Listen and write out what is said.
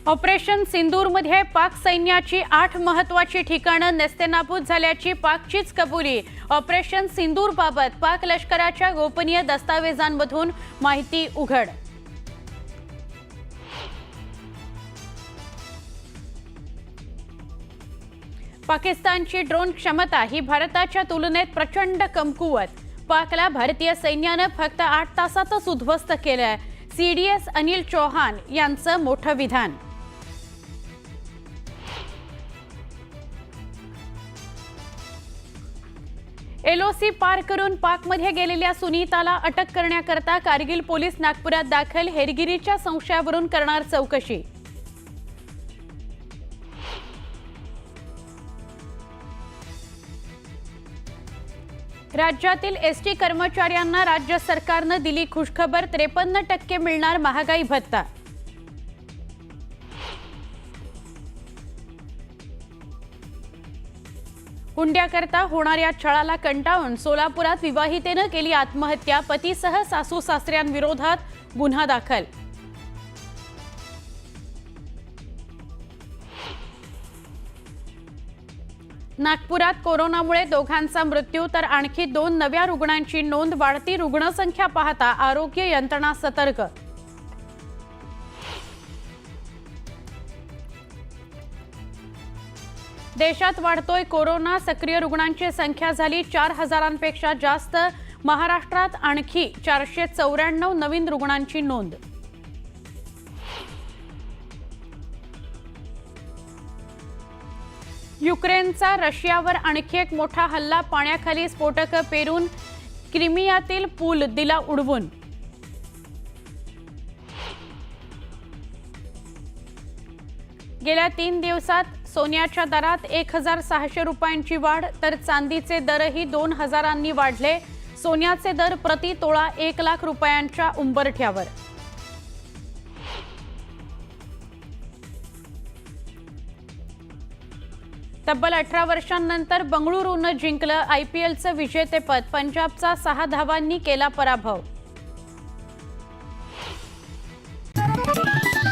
Operation सिंदूरमध्ये पाक सैन्याची 8 महत्त्वाची ठिकाणं नेस्तनाबूत झाल्याची पाकचीच कबुली। ऑपरेशन सिंदूरबाबत पाक लष्कराच्या गोपनीय दस्तावेजांमधून माहिती उघड। पाकिस्तानची ड्रोन क्षमता ही भारताच्या तुलनेत प्रचंड कमकुवत। पाकला भारतीय सैन्याने फक्त 8 तासातच उद्ध्वस्त केले। सीडीएस अनिल चौहान यांचं मोठं विधान। एलओसी पार करून पाकमध्ये गेलेल्या सुनीताला अटक करण्याकरता कारगिल पोलीस नागपुरात दाखल। हेरगिरीच्या संशयावरून करणार चौकशी। राज्यातील एसटी कर्मचाऱ्यांना राज्य सरकारने दिली खुशखबर। 53% मिळणार महागाई भत्ता। हुंड्याकरता होणाऱ्या छळाला कंटाळून सोलापुरात विवाहितेने केली आत्महत्या। पतीसह सासू सासऱ्यांविरोधात गुन्हा दाखल। नागपुरात कोरोनामुळे दोघांचा मृत्यू तर आणखी 2 नव्या रुग्णांची नोंद। वाढती रुग्णसंख्या पाहता आरोग्य यंत्रणा सतर्क। देशात वाढतोय कोरोना। सक्रिय रुग्णांची संख्या झाली 4000पेक्षा जास्त। महाराष्ट्रात आणखी 494 नवीन रुग्णांची नोंद। युक्रेनचा रशियावर आणखी एक मोठा हल्ला। पाण्याखाली स्फोटक पेरून क्रिमियातील पूल दिला उडवून। गेल्या 3 दिवसात सोन्याच्या दरात 1600 रुपयांची वाढ तर चांदीचे दरही 2000 वाढले। सोन्याचे दर प्रति तोळा 1 लाख रुपयांच्या उंबरठ्यावर। तब्बल 18 वर्षांनंतर बंगळुरूने जिंकलं आयपीएलचं विजेतेपद। पंजाबचा 6 धावांनी केला पराभव।